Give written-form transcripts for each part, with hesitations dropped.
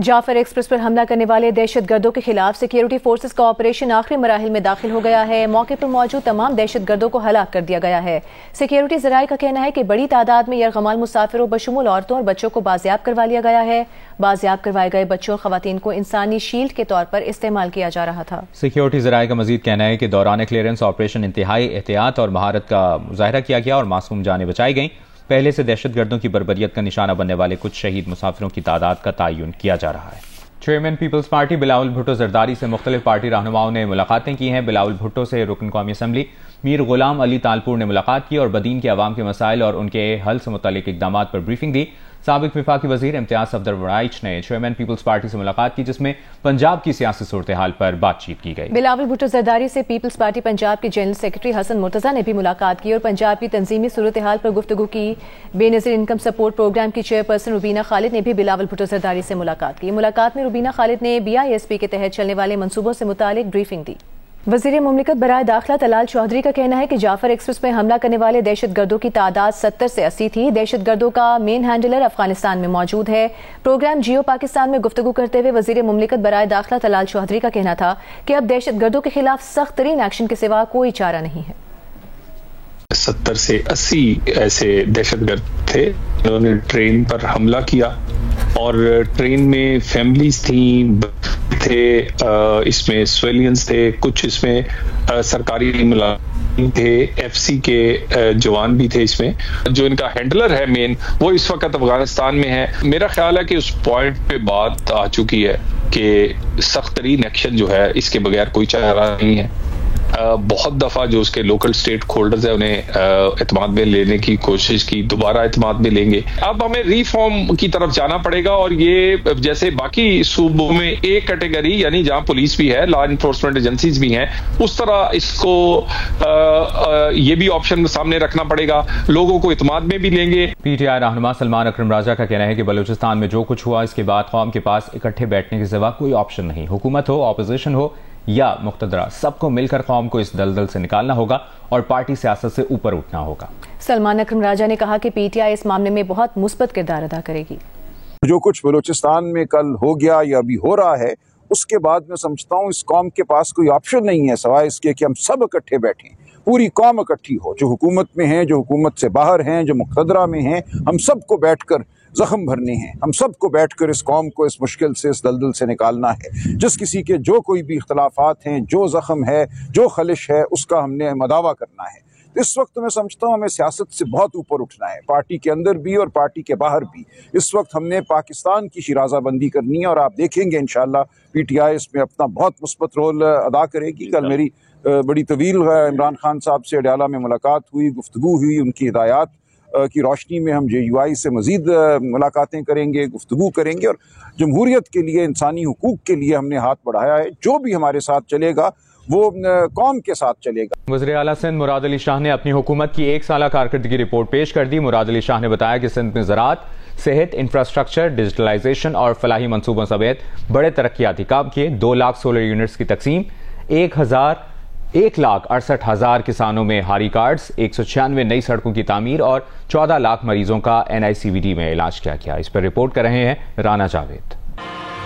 جعفر express پر حملہ کرنے والے دہشت گردوں کے خلاف سیکیورٹی فورسز کا آپریشن آخری مراحل میں داخل ہو گیا ہے۔ موقع پر موجود تمام دہشت گردوں کو ہلاک کر دیا گیا ہے۔ سیکیورٹی ذرائع کا کہنا ہے کہ بڑی تعداد میں یرغمال مسافروں بشمول عورتوں اور بچوں کو بازیاب کروا لیا گیا ہے۔ بازیاب کروائے گئے بچوں اور خواتین کو انسانی شیلڈ کے طور پر استعمال کیا جا رہا تھا۔ سیکیورٹی ذرائع کا مزید کہنا ہے کہ دوران کلیئرنس آپریشن انتہائی احتیاط اور مہارت کا مظاہرہ کیا گیا اور معصوم جانیں بچائی گئیں۔ پہلے سے دہشت گردوں کی بربریت کا نشانہ بننے والے کچھ شہید مسافروں کی تعداد کا تعین کیا جا رہا ہے۔ چیئرمین پیپلز پارٹی بلاول بھٹو زرداری سے مختلف پارٹی رہنماؤں نے ملاقاتیں کی ہیں۔ بلاول بھٹو سے رکن قومی اسمبلی میر غلام علی تالپور نے ملاقات کی اور بدین کے عوام کے مسائل اور ان کے حل سے متعلق اقدامات پر بریفنگ دی۔ سابق وفاقی وزیر امتیاز صفدر وڑائچ نے چیئرمین پیپلز پارٹی سے ملاقات کی، جس میں پنجاب کی سیاسی صورتحال پر بات چیت کی گئی۔ بلاول بھٹو زرداری سے پیپلز پارٹی پنجاب کے جنرل سیکرٹری حسن مرتضیٰ نے بھی ملاقات کی اور پنجاب کی تنظیمی صورتحال پر گفتگو کی۔ بے نظیر انکم سپورٹ پروگرام کی چیئرپرسن روبینہ خالد نے بھی بلاول بھٹو زرداری سے ملاقات کی۔ ملاقات میں روبینہ خالد نے BISP کے تحت چلنے والے منصوبوں سے متعلق بریفنگ دی۔ وزیر مملکت برائے داخلہ طلال چودھری کا کہنا ہے کہ جعفر ایکسپریس میں حملہ کرنے والے دہشت گردوں کی تعداد 70 سے 80 تھی۔ دہشت گردوں کا مین ہینڈلر افغانستان میں موجود ہے۔ پروگرام جیو پاکستان میں گفتگو کرتے ہوئے وزیر مملکت برائے داخلہ طلال چودھری کا کہنا تھا کہ اب دہشت گردوں کے خلاف سخت ترین ایکشن کے سوا کوئی چارہ نہیں ہے۔ 70 سے 80 ایسے دہشت گرد تھے انہوں نے ٹرین پر حملہ کیا اور ٹرین میں فیملیز تھے، اس میں سویلینز تھے، کچھ اس میں سرکاری ملازم تھے، FC کے جوان بھی تھے۔ اس میں جو ان کا ہینڈلر ہے مین، وہ اس وقت افغانستان میں ہے۔ میرا خیال ہے کہ اس پوائنٹ پہ بات آ چکی ہے کہ سخت ترین ایکشن جو ہے اس کے بغیر کوئی چارہ نہیں ہے۔ بہت دفعہ جو اس کے لوکل سٹیٹ ہولڈرز ہیں انہیں اعتماد میں لینے کی کوشش کی، دوبارہ اعتماد میں لیں گے۔ اب ہمیں ریفارم کی طرف جانا پڑے گا اور یہ جیسے باقی صوبوں میں ایک کیٹیگری یعنی جہاں پولیس بھی ہے، لا انفورسمنٹ ایجنسیز بھی ہیں، اس طرح اس کو یہ بھی آپشن سامنے رکھنا پڑے گا، لوگوں کو اعتماد میں بھی لیں گے۔ PTI رہنما سلمان اکرم راجہ کا کہنا ہے کہ بلوچستان میں جو کچھ ہوا اس کے بعد قوم کے پاس اکٹھے بیٹھنے کے سوا کوئی آپشن نہیں۔ حکومت ہو، اپوزیشن ہو یا مقتدرہ، سب کو مل کر قوم کو اس دلدل سے نکالنا ہوگا اور پارٹی سیاست سے اوپر اٹھنا ہوگا۔ سلمان اکرم راجہ نے کہا کہ PTI اس معاملے میں بہت مثبت کردار ادا کرے گی۔ جو کچھ بلوچستان میں کل ہو گیا یا ابھی ہو رہا ہے، اس کے بعد میں سمجھتا ہوں اس قوم کے پاس کوئی آپشن نہیں ہے سوائے اس کے کہ ہم سب اکٹھے بیٹھیں، پوری قوم اکٹھی ہو، جو حکومت میں ہیں، جو حکومت سے باہر ہیں، جو مقتدرہ میں ہیں، ہم سب کو بیٹھ کر زخم بھرنے ہیں، ہم سب کو بیٹھ کر اس قوم کو اس مشکل سے، اس دلدل سے نکالنا ہے۔ جس کسی کے جو کوئی بھی اختلافات ہیں، جو زخم ہے، جو خلش ہے، اس کا ہم نے مداوع کرنا ہے۔ اس وقت میں سمجھتا ہوں ہمیں سیاست سے بہت اوپر اٹھنا ہے، پارٹی کے اندر بھی اور پارٹی کے باہر بھی۔ اس وقت ہم نے پاکستان کی شیرازہ بندی کرنی ہے اور آپ دیکھیں گے انشاءاللہ PTI اس میں اپنا بہت مثبت رول ادا کرے گی۔ کل میری بڑی طویل عمران خان صاحب سے اڈیالہ میں ملاقات ہوئی، گفتگو ہوئی، ان کی ہدایات کی روشنی میں ہم JUI سے مزید ملاقاتیں کریں گے، گفتگو کریں گے اور جمہوریت کے لیے، انسانی حقوق کے لیے ہم نے ہاتھ بڑھایا ہے۔ جو بھی ہمارے ساتھ چلے گا وہ قوم کے ساتھ چلے گا۔ وزیر اعلیٰ سندھ مراد علی شاہ نے اپنی حکومت کی 1 سالہ کارکردگی رپورٹ پیش کر دی۔ مراد علی شاہ نے بتایا کہ سندھ میں زراعت، صحت، انفراسٹرکچر، ڈیجیٹلائزیشن اور فلاحی منصوبوں سمیت بڑے ترقیاتی کام کیے۔ 2 لاکھ سولر یونٹس کی تقسیم، 1,68,000 کسانوں میں ہاری کارڈز، 196 نئی سڑکوں کی تعمیر اور 14 لاکھ مریضوں کا NICVD میں علاج کیا گیا۔ اس پر رپورٹ کر رہے ہیں رانا جاوید۔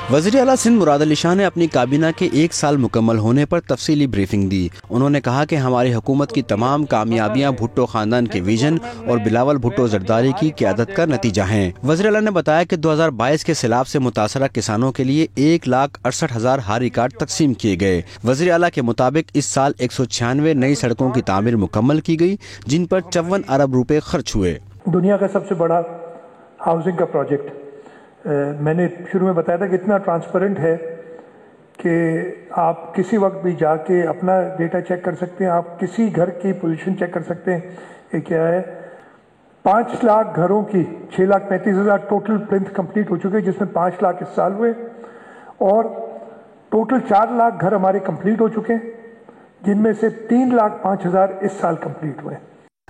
وزیر اعلیٰ سندھ مراد علی شاہ نے اپنی کابینہ کے 1 سال مکمل ہونے پر تفصیلی بریفنگ دی۔ انہوں نے کہا کہ ہماری حکومت کی تمام کامیابیاں بھٹو خاندان کے ویژن اور بلاول بھٹو زرداری کی قیادت کا نتیجہ ہیں۔ وزیر اعلیٰ نے بتایا کہ 2022 کے سیلاب سے متاثرہ کسانوں کے لیے 1,68,000 ہاری کارڈ تقسیم کیے گئے۔ وزیر اعلیٰ کے مطابق اس سال 196 نئی سڑکوں کی تعمیر مکمل کی گئی، جن پر 54 ارب روپے خرچ ہوئے۔ دنیا کا سب سے بڑا ہاؤسنگ کا پروجیکٹ میں نے شروع میں بتایا تھا کہ اتنا ٹرانسپیرنٹ ہے کہ آپ کسی وقت بھی جا کے اپنا ڈیٹا چیک کر سکتے ہیں، آپ کسی گھر کی پوزیشن چیک کر سکتے ہیں۔ یہ کیا ہے، 5 لاکھ گھروں کی 6,35,000 ٹوٹل پلنتھ کمپلیٹ ہو چکے، جس میں 5 لاکھ اس سال ہوئے اور ٹوٹل 4 لاکھ گھر ہمارے کمپلیٹ ہو چکے، جن میں سے 3,05,000 اس سال کمپلیٹ ہوئے۔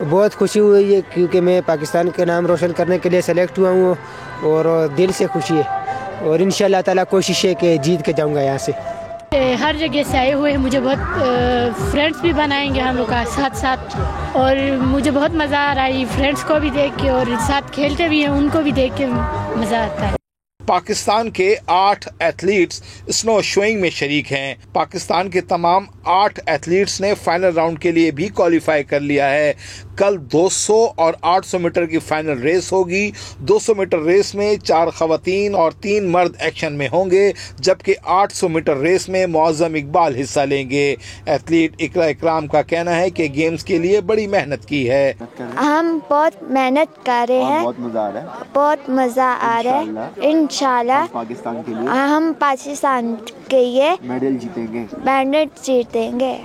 بہت خوشی ہوئی ہے کیونکہ میں پاکستان کے نام روشن کرنے کے لیے سلیکٹ ہوا ہوں اور دل سے خوشی ہے اور انشاءاللہ تعالیٰ کوشش ہے کہ جیت کے جاؤں گا یہاں سے. ہر جگہ سے آئے ہوئے ہیں, مجھے بہت فرینڈس بھی بنائیں گے ہم لوگ کا ساتھ اور مجھے بہت مزہ آ رہا ہے فرینڈس کو بھی دیکھ کے اور ساتھ کھیلتے بھی ہیں ان کو بھی دیکھ کے مزہ آتا ہے. پاکستان کے 8 ایتھلیٹس اسنو شوئنگ میں شریک ہیں. پاکستان کے تمام 8 ایتھلیٹس نے فائنل راؤنڈ کے لیے بھی کوالیفائی کر لیا ہے. کل 200 اور 800 میٹر کی فائنل ریس ہوگی. 200 میٹر ریس میں 4 خواتین اور 3 مرد ایکشن میں ہوں گے, جبکہ 800 میٹر ریس میں معظم اقبال حصہ لیں گے. ایتھلیٹ اقرا اکرام کا کہنا ہے کہ گیمز کے لیے بڑی محنت کی ہے. ہم بہت محنت کر رہے ہیں, بہت مزہ آ رہا ہے. انشاءاللہ ہم پاکستان کے لیے میڈل جیتیں گے.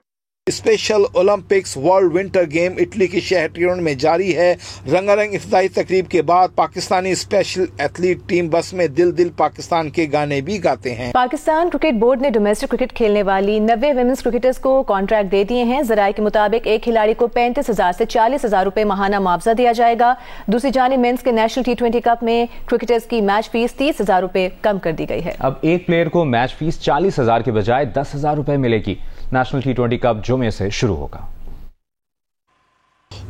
Special Olympics world winter game Italy کے شہر ٹیرون میں جاری ہے. رنگا رنگ افتتاحی تقریب کے بعد پاکستانی اسپیشل ایتھلیٹ ٹیم بس میں دل دل پاکستان کے گانے بھی گاتے ہیں. پاکستان کرکٹ بورڈ نے ڈومیسٹک کرکٹ کھیلنے والی 90 ویمنز کرکٹرز کو کانٹریکٹ دے دیے ہیں. ذرائع کے مطابق ایک کھلاڑی کو 35,000 سے 40,000 روپے ماہانہ معاوضہ دیا جائے گا. دوسری جانب مینز کے نیشنل T20 کپ میں کرکٹرز کی میچ فیس 30,000 روپے کم کر دی گئی ہے. اب ایک پلیئر کو میچ فیس 40,000 کے بجائے 10,000 روپے ملے گی. نیشنل T20 کپ جمعے سے شروع ہوگا.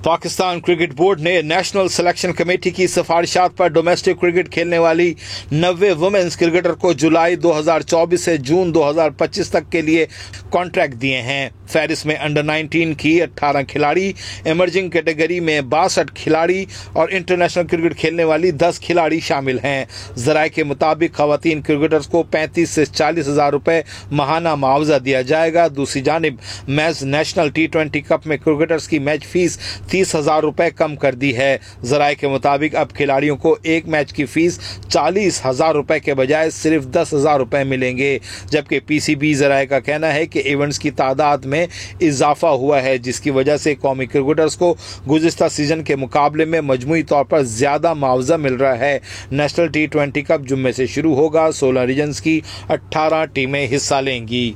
پاکستان کرکٹ بورڈ نے نیشنل سلیکشن کمیٹی کی سفارشات پر ڈومیسٹک کرکٹ کھیلنے والی 90 وومنز کرکٹر کو جولائی 2024 سے جون 2025 تک کے لیے کانٹریکٹ دیے ہیں. فہرست میں انڈر 19 کی 18 کھلاڑی, ایمرجنگ کیٹیگری میں 62 کھلاڑی اور انٹرنیشنل کرکٹ کھیلنے والی 10 کھلاڑی شامل ہیں. ذرائع کے مطابق خواتین کرکٹرز کو 35 سے 40,000 روپے ماہانہ معاوضہ دیا جائے گا. دوسری جانب میز نیشنل T20 کپ میں کرکٹرز کی میچ فیس 30,000 روپے کم کر دی ہے. ذرائع کے مطابق اب کھلاڑیوں کو ایک میچ کی فیس 40,000 روپے کے بجائے صرف 10,000 روپے ملیں گے. جبکہ PCB ذرائع کا کہنا ہے کہ ایونٹس کی تعداد میں اضافہ ہوا ہے, جس کی وجہ سے قومی کرکٹرز کو گزشتہ سیزن کے مقابلے میں مجموعی طور پر زیادہ معاوضہ مل رہا ہے. نیشنل T20 کپ جمعے سے شروع ہوگا. 16 ریجنز کی 18 ٹیمیں حصہ لیں گی.